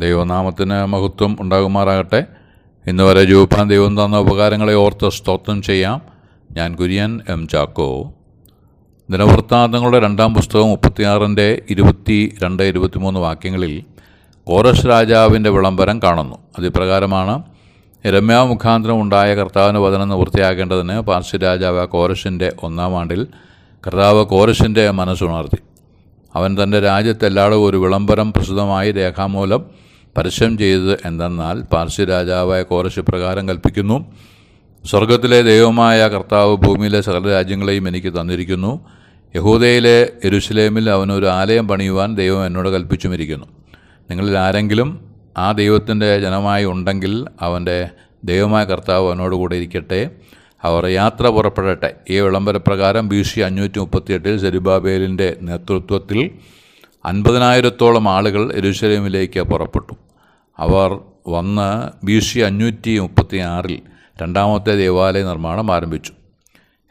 ദൈവനാമത്തിന് മഹത്വം ഉണ്ടാകുമാറാകട്ടെ. ഇന്ന് വരെ ജോപ്പാൻ ദൈവം തന്ന ഉപകാരങ്ങളെ ഓർത്ത് സ്തോത്രം ചെയ്യാം. ഞാൻ കുര്യൻ എം ചാക്കോ. ദിനവൃത്താന്തങ്ങളുടെ 2-ാം പുസ്തകം 36-22-23 വാക്യങ്ങളിൽ കോരശ് രാജാവിൻ്റെ വിളംബരം കാണുന്നു. അതിപ്രകാരമാണ്: യിരെമ്യാവ് മുഖാന്തരം ഉണ്ടായ കർത്താവിൻ്റെ വചനം നിവൃത്തിയാക്കേണ്ടതിന് പാർശ്യ രാജാവ് കോരശിൻ്റെ 1-ാം ആണ്ടിൽ കർത്താവ് കോരശിൻ്റെ മനസ്സുണർത്തി. അവൻ തൻ്റെ രാജ്യത്തെല്ലായിടവും ഒരു വിളംബരം പ്രസിദ്ധമായി രേഖാമൂലം പരസ്യം ചെയ്തത് എന്തെന്നാൽ, പാർശ്യ രാജാവായ കോരശ് പ്രകാരം കൽപ്പിക്കുന്നു: സ്വർഗത്തിലെ ദൈവമായ കർത്താവ് ഭൂമിയിലെ സകല രാജ്യങ്ങളെയും എനിക്ക് തന്നിരിക്കുന്നു. യഹൂദയിലെ യെരുശലേമിൽ അവനൊരു ആലയം പണിയുവാൻ ദൈവം എന്നോട് കൽപ്പിച്ചുമിരിക്കുന്നു. നിങ്ങളിൽ ആരെങ്കിലും ആ ദൈവത്തിൻ്റെ ജനമായി ഉണ്ടെങ്കിൽ അവൻ്റെ ദൈവമായ കർത്താവ് അവനോടുകൂടെ ഇരിക്കട്ടെ. അവർ യാത്ര പുറപ്പെടട്ടെ. ഈ വിളംബരപ്രകാരം BC 538 സെരുബ്ബാബേലിൻ്റെ നേതൃത്വത്തിൽ 50,000-ഓളം ആളുകൾ യെരുശലേമിലേക്ക് പുറപ്പെട്ടു. അവർ വന്ന് BC 536 രണ്ടാമത്തെ ദേവാലയ നിർമ്മാണം ആരംഭിച്ചു.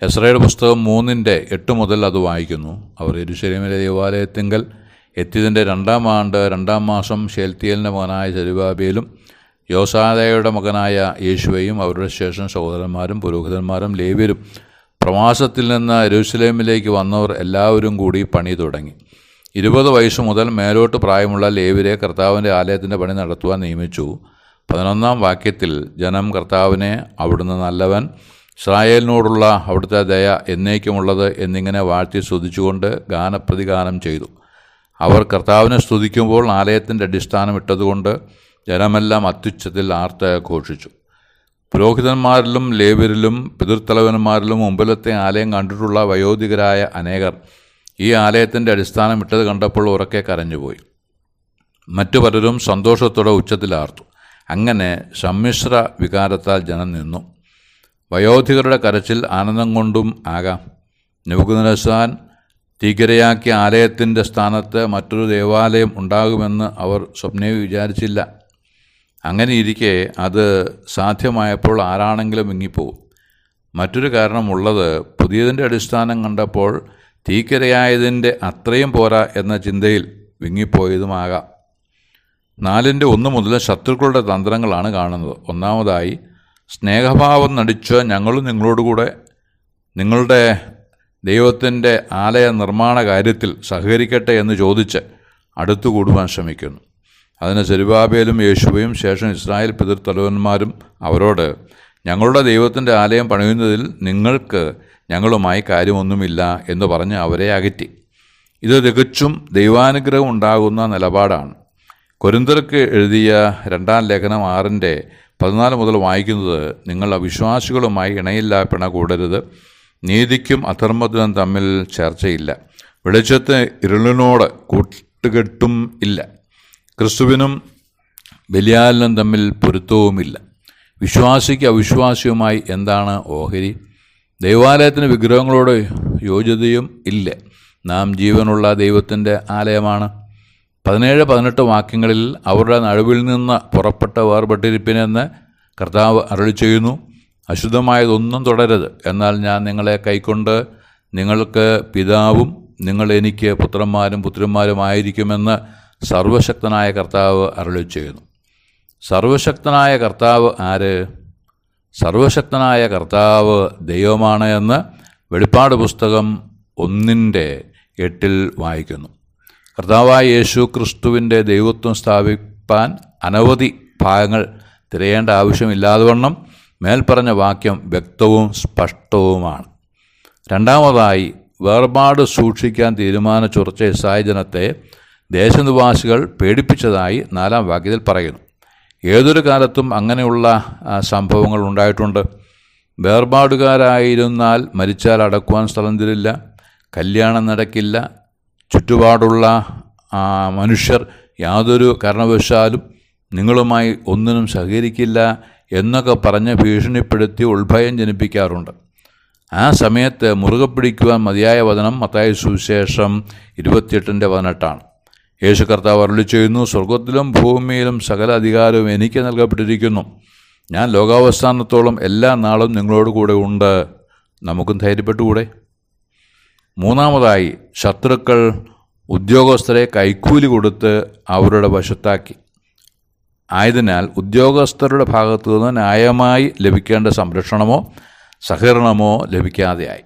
എസ്രയുടെ പുസ്തകം 3-8 മുതൽ അത് വായിക്കുന്നു. അവർ യെരുശലേമിലെ ദേവാലയത്തിങ്കൽ എത്തിയതിൻ്റെ 2-ാം ആണ്ട് 2-ാം മാസം ശെയൽത്തീയേലിൻ്റെ മകനായ സെരുബ്ബാബേലും യോസാദയുടെ മകനായ യേശുവയും അവരുടെ ശേഷം സഹോദരന്മാരും പുരോഹിതന്മാരും ലേവ്യരും പ്രവാസത്തിൽ നിന്ന് യെരുശലേമിലേക്ക് വന്നവർ എല്ലാവരും കൂടി പണി തുടങ്ങി. 20 വയസ്സ് മുതൽ മേലോട്ട് പ്രായമുള്ള ലേവ്യരെ കർത്താവിൻ്റെ ആലയത്തിൻ്റെ പണി നടത്തുവാൻ നിയമിച്ചു. 11-ാം വാക്യത്തിൽ ജനം കർത്താവിനെ അവിടുന്ന് നല്ലവൻ, ഇസ്രായേലിനോടുള്ള അവിടുത്തെ ദയ എന്നേക്കുമുള്ളത് എന്നിങ്ങനെ വാഴ്ത്തി സ്തുതിച്ചുകൊണ്ട് ഗാനപ്രതിഗാനം ചെയ്തു. അവർ കർത്താവിനെ സ്തുതിക്കുമ്പോൾ ആലയത്തിൻ്റെ അടിസ്ഥാനം ഇട്ടതുകൊണ്ട് ജനമെല്ലാം അത്യുച്ചത്തിൽ ആർത്ത് ഘോഷിച്ചു. പുരോഹിതന്മാരിലും ലേവ്യരിലും പിതൃത്തലവന്മാരിലും മുമ്പിലത്തെ ആലയം കണ്ടിട്ടുള്ള വയോധികരായ അനേകർ ഈ ആലയത്തിൻ്റെ അടിസ്ഥാനം ഇട്ടത് കണ്ടപ്പോൾ ഉറക്കെ കരഞ്ഞുപോയി. മറ്റു പലരും സന്തോഷത്തോടെ ഉച്ചത്തിലാർത്തു. അങ്ങനെ സമ്മിശ്ര വികാരത്താൽ ജനം നിന്നു. വയോധികരുടെ കരച്ചിൽ ആനന്ദം കൊണ്ടും ആകാം. നെബൂഖദ്നേസർ തീക്കിരയാക്കിയ ആലയത്തിൻ്റെ സ്ഥാനത്ത് മറ്റൊരു ദേവാലയം ഉണ്ടാകുമെന്ന് അവർ സ്വപ്നേ വിചാരിച്ചില്ല. അങ്ങനെ ഇരിക്കെ അത് സാധ്യമായപ്പോൾ ആരാണെങ്കിലും വിങ്ങിപ്പോവും. മറ്റൊരു കാരണമുള്ളത്, പുതിയതിൻ്റെ അടിസ്ഥാനം കണ്ടപ്പോൾ തീക്കിരയായതിൻ്റെ അത്രയും പോരാ എന്ന ചിന്തയിൽ വിങ്ങിപ്പോയതുമാകാം. 4-1 മുതൽ ശത്രുക്കളുടെ തന്ത്രങ്ങളാണ് കാണുന്നത്. ഒന്നാമതായി, സ്നേഹഭാവം നടിച്ച് ഞങ്ങളും നിങ്ങളോടുകൂടെ നിങ്ങളുടെ ദൈവത്തിൻ്റെ ആലയ നിർമ്മാണ കാര്യത്തിൽ സഹകരിക്കട്ടെ എന്ന് ചോദിച്ച് അടുത്തുകൂടുവാൻ ശ്രമിക്കുന്നു. അതിന് സെരുബ്ബാബേലും യേശുവയും ശേഷം ഇസ്രായേൽ പിതൃത്തലവന്മാരും അവരോട്, ഞങ്ങളുടെ ദൈവത്തിൻ്റെ ആലയം പണിയുന്നതിൽ നിങ്ങൾക്ക് ഞങ്ങളുമായി കാര്യമൊന്നുമില്ല എന്ന് പറഞ്ഞ് അവരെ അകറ്റി. ഇത് തികച്ചും ദൈവാനുഗ്രഹം ഉണ്ടാകുന്ന നിലപാടാണ്. കൊരിന്ത്യർക്ക് എഴുതിയ 2-ാം ലേഖനം 6-14 മുതൽ വായിക്കുന്നത്: നിങ്ങൾ അവിശ്വാസികളുമായി ഇണയില്ലാ പിണ കൂടരുത്. നീതിക്കും അധർമ്മത്തിനും തമ്മിൽ ചേർച്ചയില്ല. വെളിച്ചത്തിന് ഇരുളിനോട് കൂട്ടുകെട്ടും ഇല്ല. ക്രിസ്തുവിനും ബലിയാലിനും തമ്മിൽ പൊരുത്തവുമില്ല. വിശ്വാസിക്ക് അവിശ്വാസിയുമായി എന്താണ് ഓഹരി? ദൈവാലയത്തിന് വിഗ്രഹങ്ങളോട് യോഗ്യതയും ഇല്ല. നാം ജീവനുള്ള ദൈവത്തിൻ്റെ ആലയമാണ്. 17-18 വാക്യങ്ങളിൽ അവരുടെ നടുവിൽ നിന്ന് പുറപ്പെട്ട വേർപെട്ടിരിപ്പിനെന്ന് കർത്താവ് അരുളി ചെയ്യുന്നു: അശുദ്ധമായതൊന്നും തുടരരുത്. എന്നാൽ ഞാൻ നിങ്ങളെ കൈക്കൊണ്ട് നിങ്ങൾക്ക് പിതാവും നിങ്ങൾ എനിക്ക് പുത്രന്മാരും പുത്രിമാരുമായിരിക്കുമെന്ന് സർവശക്തനായ കർത്താവ് അരുളി ചെയ്യുന്നു. സർവശക്തനായ കർത്താവ് ആര്? സർവശക്തനായ കർത്താവ് ദൈവമാണ് എന്ന് വെളിപ്പാട് പുസ്തകം 1-8 വായിക്കുന്നു. കർത്താവായ യേശു ക്രിസ്തുവിൻ്റെ ദൈവത്വം സ്ഥാപിപ്പാൻ അനവധി ഭാഗങ്ങൾ തിരയേണ്ട ആവശ്യമില്ലാതെ മേൽപ്പറഞ്ഞ വാക്യം വ്യക്തവും സ്പഷ്ടവുമാണ്. രണ്ടാമതായി, വേർപാട് സൂക്ഷിക്കാൻ തീരുമാനിച്ചുറച്ച ഇസ്രായേൽ ജനത്തെ ദേശനിവാസികൾ പേടിപ്പിച്ചതായി 4-ാം വാക്യത്തിൽ പറയുന്നു. ഏതൊരു കാലത്തും അങ്ങനെയുള്ള സംഭവങ്ങൾ ഉണ്ടായിട്ടുണ്ട്. വേർപാടുകാരായിരുന്നാൽ മരിച്ചാൽ അടക്കുവാൻ സ്ഥലം തരില്ല, കല്യാണം നടക്കില്ല, ചുറ്റുപാടുള്ള മനുഷ്യർ യാതൊരു കാരണവശാലും നിങ്ങളുമായി ഒന്നിനും സഹകരിക്കില്ല എന്നൊക്കെ പറഞ്ഞ് ഭീഷണിപ്പെടുത്തി ഉൾഭയം ജനിപ്പിക്കാറുണ്ട്. ആ സമയത്ത് മുറുകെ പിടിക്കുവാൻ മതിയായ വചനം മത്തായി സുവിശേഷം 28-18. യേശു കർത്താവ് അരുളി ചെയ്യുന്നു: സ്വർഗത്തിലും ഭൂമിയിലും സകല അധികാരവും എനിക്ക് നൽകപ്പെട്ടിരിക്കുന്നു. ഞാൻ ലോകാവസാനത്തോളം എല്ലാ നാളും നിങ്ങളോട് കൂടെ ഉണ്ട്. നമുക്കും ധൈര്യപ്പെട്ടുകൂടെ? മൂന്നാമതായി, ശത്രുക്കൾ ഉദ്യോഗസ്ഥരെ കൈക്കൂലി കൊടുത്ത് അവരുടെ വശത്താക്കി. ആയതിനാൽ ഉദ്യോഗസ്ഥരുടെ ഭാഗത്തു നിന്ന് ന്യായമായി ലഭിക്കേണ്ട സംരക്ഷണമോ സഹകരണമോ ലഭിക്കാതെയായി.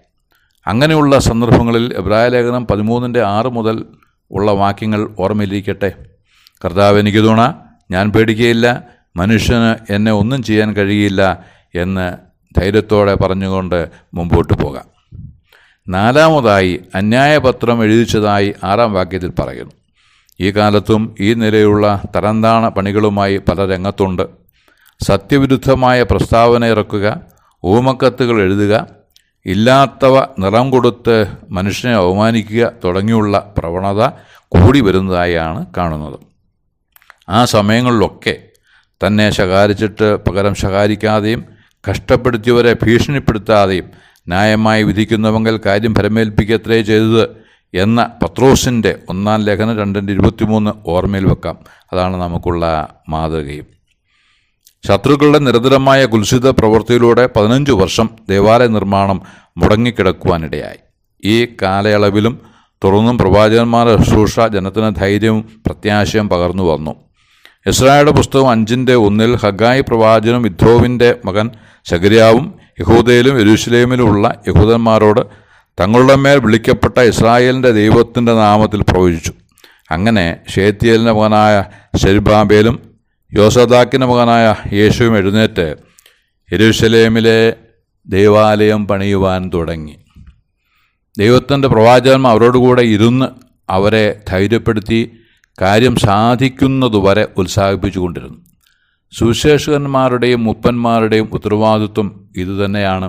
അങ്ങനെയുള്ള സന്ദർഭങ്ങളിൽ എബ്രായ ലേഖനം 13:6 മുതൽ ഉള്ള വാക്യങ്ങൾ ഓർമ്മയിലിരിക്കട്ടെ. കർത്താവ് എനിക്ക് തുണ, ഞാൻ പേടിക്കുകയില്ല, മനുഷ്യന് എന്നെ ഒന്നും ചെയ്യാൻ കഴിയില്ല എന്ന് ധൈര്യത്തോടെ പറഞ്ഞുകൊണ്ട് മുമ്പോട്ട് പോകാം. 4-ാമതായി അന്യായപത്രം എഴുതിച്ചതായി 6-ാം വാക്യത്തിൽ പറയുന്നു. ഈ കാലത്തും ഈ നിലയിലുള്ള തരംതാണ പണികളുമായി പല രംഗത്തുണ്ട്. സത്യവിരുദ്ധമായ പ്രസ്താവന ഇറക്കുക, ഊമക്കത്തുകൾ എഴുതുക, ഇല്ലാത്തവ നിറം കൊടുത്ത് മനുഷ്യനെ അവമാനിക്കുക തുടങ്ങിയുള്ള പ്രവണത കൂടി വരുന്നതായാണ് കാണുന്നത്. ആ സമയങ്ങളിലൊക്കെ തന്നെ ശകാരിച്ചിട്ട് പകരം ശകാരിക്കാതെയും കഷ്ടപ്പെടുത്തിയവരെ ഭീഷണിപ്പെടുത്താതെയും ന്യായമായി വിധിക്കുന്നവങ്കിൽ കാര്യം ഫലമേൽപ്പിക്കത്രേ ചെയ്തത് എന്ന പത്രോസിൻ്റെ 1-ാം ലേഖനം 2:23 ഓർമ്മയിൽ വെക്കാം. അതാണ് നമുക്കുള്ള മാതൃകയും. ശത്രുക്കളുടെ നിരന്തരമായ കുൽസിത പ്രവൃത്തിയിലൂടെ 15 വർഷം ദേവാലയ നിർമ്മാണം മുടങ്ങിക്കിടക്കുവാനിടയായി. ഈ കാലയളവിലും തുടർന്നും പ്രവാചകന്മാരുടെ ശുശ്രൂഷ ജനത്തിന് ധൈര്യവും പ്രത്യാശയും പകർന്നു വന്നു. യെശയ്യായുടെ പുസ്തകം 5:1 ഹഗ്ഗായി പ്രവാചകനും ഇദ്ദോവിൻ്റെ മകൻ ശെഖര്യാവും യഹൂദയിലും യെരൂശലേമിലുമുള്ള യഹൂദന്മാരോട് തങ്ങളുടെ മേൽ വിളിക്കപ്പെട്ട ഇസ്രായേലിൻ്റെ ദൈവത്തിൻ്റെ നാമത്തിൽ പ്രവചിച്ചു. അങ്ങനെ ശേത്തിയേലിൻ്റെ മകനായ സെരുബ്ബാബേലും യോസദാക്കിൻ്റെ മകനായ യേശുവും എഴുന്നേറ്റ് യെരൂശലേമിലെ ദേവാലയം പണിയുവാൻ തുടങ്ങി. ദൈവത്തിൻ്റെ പ്രവാചകന്മാർ അവരോടുകൂടെ ഇരുന്ന് അവരെ ധൈര്യപ്പെടുത്തി കാര്യം സാധിക്കുന്നതുവരെ ഉത്സാഹിപ്പിച്ചുകൊണ്ടിരുന്നു. സുവിശേഷകന്മാരുടെയും മുപ്പന്മാരുടെയും ഉത്തരവാദിത്വം ഇതുതന്നെയാണ്.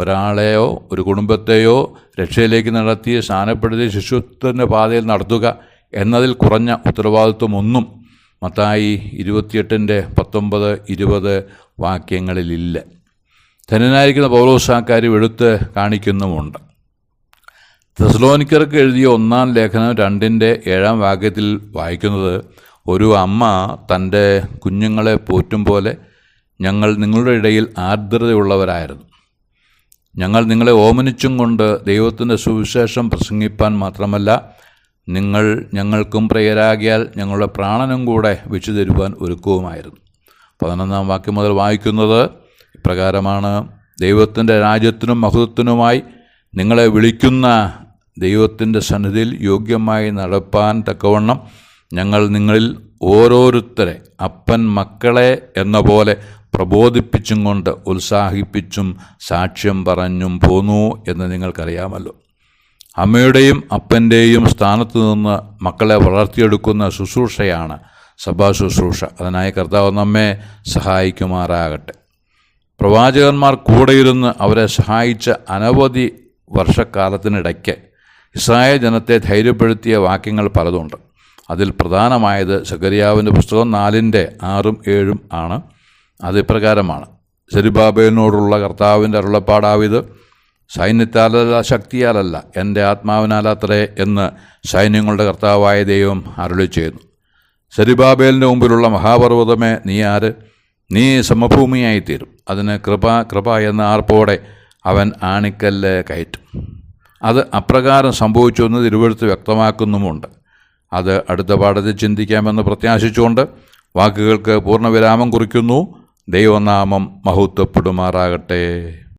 ഒരാളെയോ ഒരു കുടുംബത്തെയോ രക്ഷയിലേക്ക് നടത്തി സ്ഥാനപ്പെടുത്തി ശിശുത്വത്തിൻ്റെ പാതയിൽ നടത്തുക എന്നതിൽ കുറഞ്ഞ ഉത്തരവാദിത്വമൊന്നും മത്തായി 28:19-20 വാക്യങ്ങളിലില്ല. ധനനായിരിക്കുന്ന പൗലോസാക്കാരും എടുത്ത് കാണിക്കുന്നുമുണ്ട്. തെസ്സലോനിക്കർക്ക് എഴുതിയ 1-ാം ലേഖനം 2:7 വാക്യത്തിൽ വായിക്കുന്നത്, ഒരു അമ്മ തൻ്റെ കുഞ്ഞുങ്ങളെ പോറ്റും പോലെ ഞങ്ങൾ നിങ്ങളുടെ ഇടയിൽ ആർദ്രതയുള്ളവരായിരുന്നു. ഞങ്ങൾ നിങ്ങളെ ഓമനിച്ചും കൊണ്ട് ദൈവത്തിൻ്റെ സുവിശേഷം പ്രസംഗിപ്പാൻ മാത്രമല്ല, നിങ്ങൾ ഞങ്ങൾക്കും പ്രിയരാകിയാൽ ഞങ്ങളുടെ പ്രാണനും കൂടെ വെച്ചു തരുവാൻ ഒരുക്കവുമായിരുന്നു. 11-ാം വാക്യം മുതൽ വായിക്കുന്നത് ഇപ്രകാരമാണ്: ദൈവത്തിൻ്റെ രാജ്യത്തിനും മഹത്വത്തിനുമായി നിങ്ങളെ വിളിക്കുന്ന ദൈവത്തിൻ്റെ സന്നിധിയിൽ യോഗ്യമായി നടപ്പാൻ തക്കവണ്ണം ഞങ്ങൾ നിങ്ങളിൽ ഓരോരുത്തരെ അപ്പൻ മക്കളെ എന്ന പോലെ പ്രബോധിപ്പിച്ചും കൊണ്ട് ഉത്സാഹിപ്പിച്ചും സാക്ഷ്യം പറഞ്ഞും പോന്നു എന്ന് നിങ്ങൾക്കറിയാമല്ലോ. അമ്മയുടെയും അപ്പൻ്റെയും സ്ഥാനത്ത് നിന്ന് മക്കളെ വളർത്തിയെടുക്കുന്ന ശുശ്രൂഷയാണ് സഭാ ശുശ്രൂഷ. അതിനായി കർത്താവ് നമ്മെ സഹായിക്കുമാറാകട്ടെ. പ്രവാചകന്മാർ കൂടെയിരുന്ന് അവരെ സഹായിച്ച അനവധി വർഷക്കാലത്തിനിടയ്ക്ക് ഇസ്രായേൽ ജനത്തെ ധൈര്യപ്പെടുത്തിയ വാക്യങ്ങൾ പലതുണ്ട്. അതിൽ പ്രധാനമായത് സെഖര്യാവിൻ്റെ പുസ്തകം 4:6-7 ആണ്. അത് ഇപ്രകാരമാണ്: സെരുബ്ബാബേലിനോടുള്ള കർത്താവിൻ്റെ അരുളപ്പാടാവിത്, സൈന്യത്താലല്ല ശക്തിയാലല്ല എൻ്റെ ആത്മാവിനാലത്രേ എന്ന് സൈന്യങ്ങളുടെ കർത്താവായ ദൈവം അരുളി ചെയ്യുന്നു. സെരുബ്ബാബേലിൻ്റെ മുമ്പിലുള്ള മഹാപർവ്വതമേ, നീ ആര്? നീ സമഭൂമിയായിത്തീരും. അതിന് കൃപ എന്ന ആർപ്പോടെ അവൻ ആണിക്കല്ല് കയറ്റും. അത് അപ്രകാരം സംഭവിച്ചു എന്ന് തിരുവെഴുത്ത് വ്യക്തമാക്കുന്നുമുണ്ട്. അത് അടുത്ത പാഠത്തിൽ ചിന്തിക്കാമെന്ന് പ്രത്യാശിച്ചുകൊണ്ട് വാക്കുകൾക്ക് പൂർണ്ണവിരാമം കുറിക്കുന്നു. ദൈവനാമം മഹത്വപ്പെടുമാറാകട്ടെ.